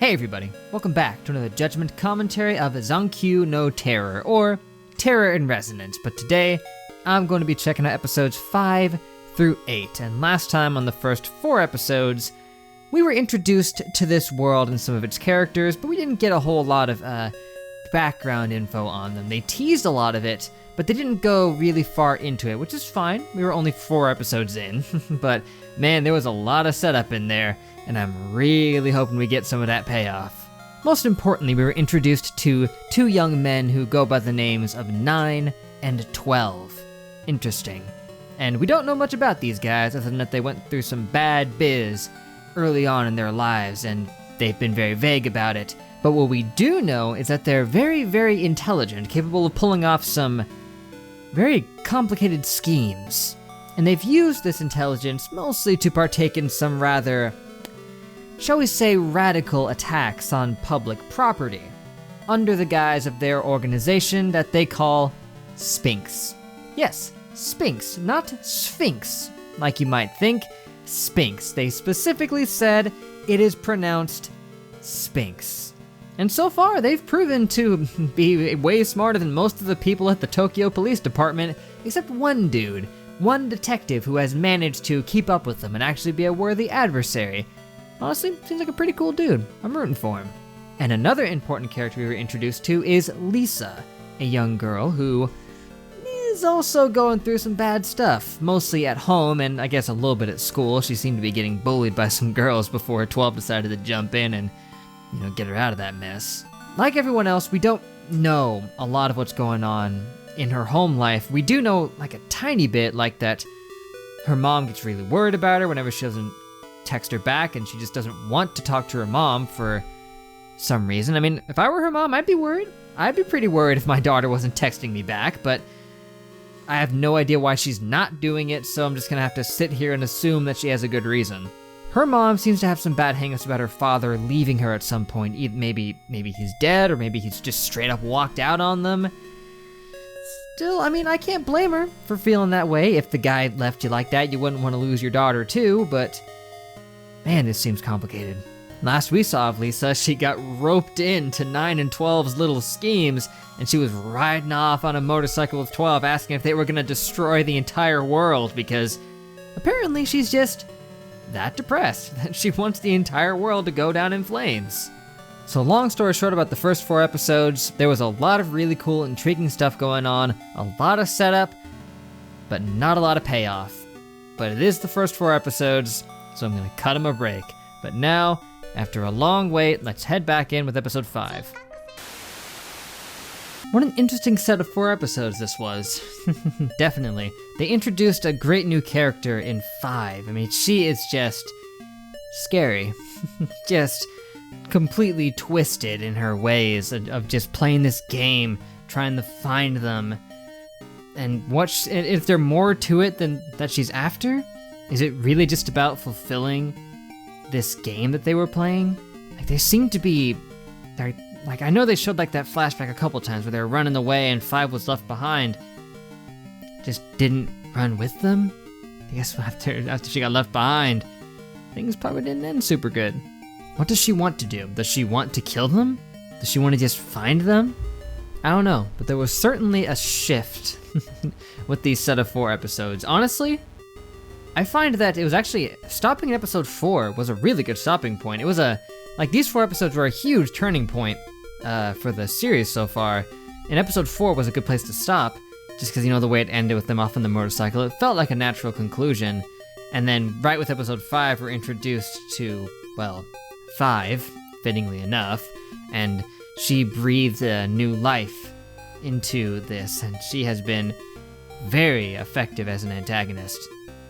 Hey everybody, welcome back to another judgment commentary of Zankyu no Terror, or Terror in Resonance, but today I'm going to be checking out episodes 5 through 8, and last time on the first 4 episodes, we were introduced to this world and some of its characters, but we didn't get a whole lot of background info on them. They teased a lot of it, but they didn't go really far into it, which is fine. We were only 4 episodes in, but man, there was a lot of setup in there, and I'm really hoping we get some of that payoff. Most importantly, we were introduced to 2 young men who go by the names of 9 and 12. Interesting. And we don't know much about these guys other than that they went through some bad biz early on in their lives, and they've been very vague about it. But what we do know is that they're very, very intelligent, capable of pulling off some very complicated schemes. And they've used this intelligence mostly to partake in some rather, shall we say, radical attacks on public property, under the guise of their organization that they call Sphinx. Yes, Sphinx, not Sphinx, like you might think. Sphinx. They specifically said it is pronounced Sphinx. And so far, they've proven to be way smarter than most of the people at the Tokyo Police Department, except one dude, one detective who has managed to keep up with them and actually be a worthy adversary. Honestly, seems like a pretty cool dude. I'm rooting for him. And another important character we were introduced to is Lisa, a young girl who is also going through some bad stuff, mostly at home and I guess a little bit at school. She seemed to be getting bullied by some girls before 12 decided to jump in and, get her out of that mess. Like everyone else, we don't know a lot of what's going on in her home life. We do know like a tiny bit, like that her mom gets really worried about her whenever she doesn't text her back, and she just doesn't want to talk to her mom for some reason. I mean, if I were her mom, I'd be worried. I'd be pretty worried if my daughter wasn't texting me back, but I have no idea why she's not doing it, so I'm just gonna have to sit here and assume that she has a good reason. Her mom seems to have some bad hang-ups about her father leaving her at some point. Maybe he's dead, or maybe he's just straight up walked out on them. Still, I mean, I can't blame her for feeling that way. If the guy left you like that, you wouldn't want to lose your daughter too, but man, this seems complicated. Last we saw of Lisa, she got roped into 9 and 12's little schemes, and she was riding off on a motorcycle with 12, asking if they were gonna destroy the entire world, because apparently she's just that depressed that she wants the entire world to go down in flames. So long story short about the first 4 episodes, there was a lot of really cool, intriguing stuff going on, a lot of setup, but not a lot of payoff. But it is the first 4 episodes, so I'm gonna cut them a break. But now, after a long wait, let's head back in with episode 5. What an interesting set of 4 episodes this was. Definitely. They introduced a great new character in 5. I mean, she is just scary. Just completely twisted in her ways of just playing this game, trying to find them. And is there more to it than that she's after? Is it really just about fulfilling this game that they were playing? Like, they seem to be, like, I know they showed like that flashback a couple times where they were running away and 5 was left behind. Just didn't run with them? I guess after she got left behind, things probably didn't end super good. What does she want to do? Does she want to kill them? Does she want to just find them? I don't know, but there was certainly a shift with these set of 4 episodes. Honestly, I find that it was actually, stopping in episode 4 was a really good stopping point. It was these 4 episodes were a huge turning point for the series so far. And episode 4 was a good place to stop, just because, the way it ended with them off on the motorcycle, it felt like a natural conclusion. And then right with episode 5, we're introduced to, 5, fittingly enough, and she breathed a new life into this, and she has been very effective as an antagonist.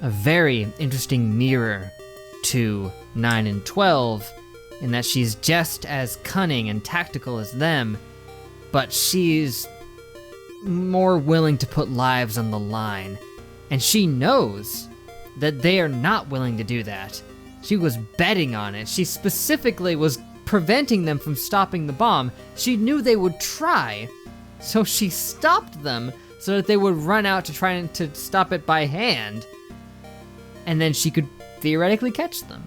A very interesting mirror to 9 and 12, in that she's just as cunning and tactical as them, but she's more willing to put lives on the line. And she knows that they are not willing to do that. She was betting on it. She specifically was preventing them from stopping the bomb. She knew they would try, so she stopped them so that they would run out to try to stop it by hand, and then she could theoretically catch them.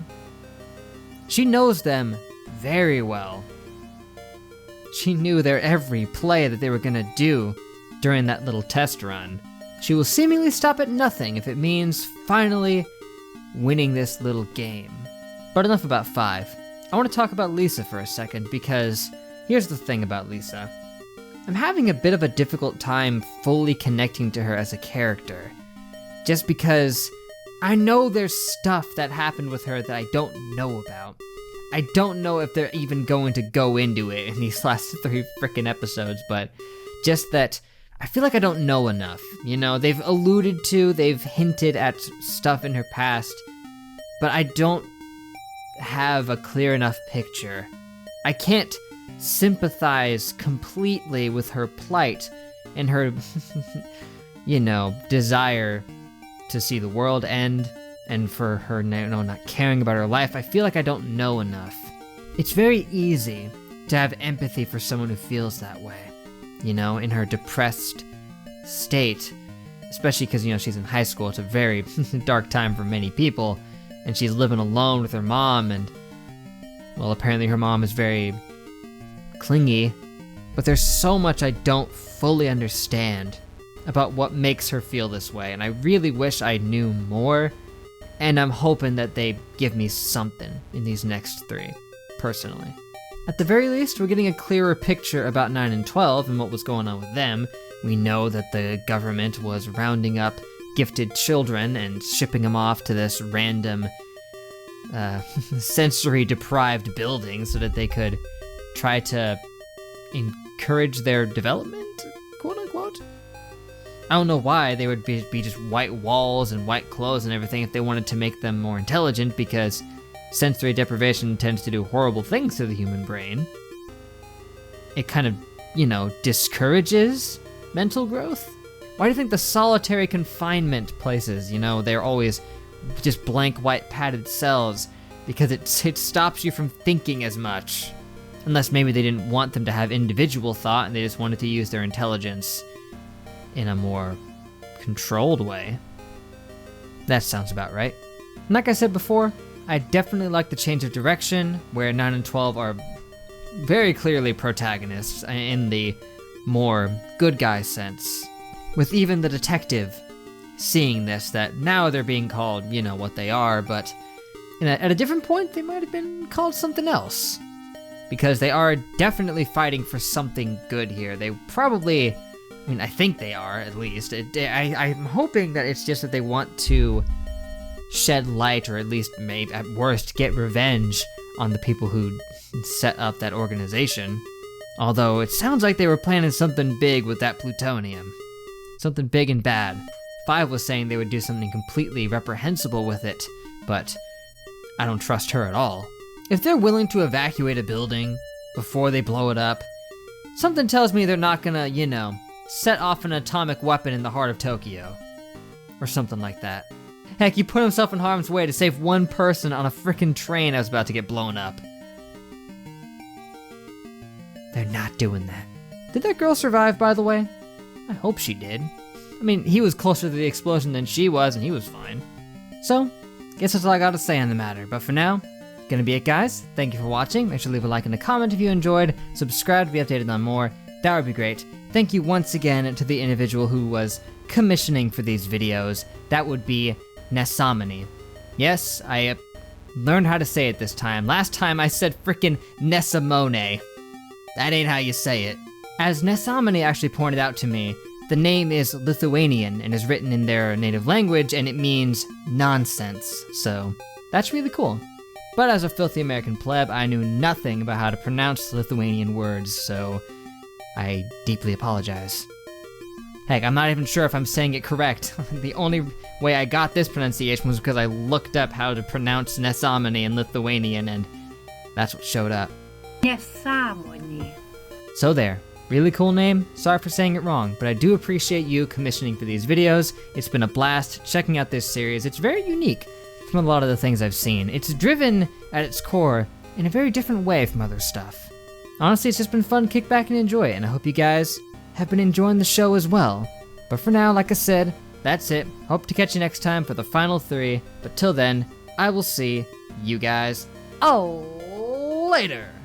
She knows them very well. She knew their every play that they were gonna do during that little test run. She will seemingly stop at nothing if it means finally winning this little game. But enough about 5. I want to talk about Lisa for a second, because here's the thing about Lisa. I'm having a bit of a difficult time fully connecting to her as a character, just because I know there's stuff that happened with her that I don't know about. I don't know if they're even going to go into it in these last 3 frickin' episodes, but just that I feel like I don't know enough. You know, they've alluded to, they've hinted at stuff in her past, but I don't have a clear enough picture. I can't sympathize completely with her plight and her, you know, desire to see the world end, and for her, you know, not caring about her life. I feel like I don't know enough. It's very easy to have empathy for someone who feels that way, you know, in her depressed state, especially because, you know, she's in high school. It's a very dark time for many people, and she's living alone with her mom, and, well, apparently her mom is very clingy, but there's so much I don't fully understand about what makes her feel this way, and I really wish I knew more, and I'm hoping that they give me something in these next 3, personally. At the very least, we're getting a clearer picture about 9 and 12 and what was going on with them. We know that the government was rounding up gifted children and shipping them off to this random sensory-deprived building so that they could try to encourage their development, quote-unquote. I don't know why they would be just white walls and white clothes and everything if they wanted to make them more intelligent, because sensory deprivation tends to do horrible things to the human brain. It kind of, you know, discourages mental growth. Why do you think the solitary confinement places, you know, they're always just blank white padded cells? Because it stops you from thinking as much. Unless maybe they didn't want them to have individual thought and they just wanted to use their intelligence in a more controlled way. That sounds about right. And like I said before, I definitely like the change of direction, where 9 and 12 are very clearly protagonists in the more good guy sense. With even the detective seeing this, that now they're being called, you know, what they are, but at a different point they might have been called something else. Because they are definitely fighting for something good here. They probably, I mean, I think they are, at least. I'm hoping that it's just that they want to shed light, or at least, maybe at worst, get revenge on the people who set up that organization. Although, it sounds like they were planning something big with that plutonium. Something big and bad. 5 was saying they would do something completely reprehensible with it, but I don't trust her at all. If they're willing to evacuate a building before they blow it up, something tells me they're not gonna, you know, set off an atomic weapon in the heart of Tokyo. Or something like that. Heck, he put himself in harm's way to save one person on a frickin' train that was about to get blown up. They're not doing that. Did that girl survive, by the way? I hope she did. I mean, he was closer to the explosion than she was, and he was fine. So, guess that's all I gotta say on the matter. But for now, gonna be it, guys. Thank you for watching. Make sure to leave a like and a comment if you enjoyed. Subscribe to be updated on more. That would be great. Thank you once again to the individual who was commissioning for these videos. That would be Nesamani. Yes, I learned how to say it this time. Last time I said frickin' Nesamone. That ain't how you say it. As Nesamani actually pointed out to me, the name is Lithuanian and is written in their native language, and it means nonsense. So, that's really cool. But as a filthy American pleb, I knew nothing about how to pronounce Lithuanian words, so I deeply apologize. Heck, I'm not even sure if I'm saying it correct. The only way I got this pronunciation was because I looked up how to pronounce Nesamani in Lithuanian, and that's what showed up. Nesamani. So there. Really cool name. Sorry for saying it wrong, but I do appreciate you commissioning for these videos. It's been a blast checking out this series. It's very unique from a lot of the things I've seen. It's driven at its core in a very different way from other stuff. Honestly, it's just been fun to kick back and enjoy it, and I hope you guys have been enjoying the show as well. But for now, like I said, that's it. Hope to catch you next time for the final 3, but till then, I will see you guys. Oh. later.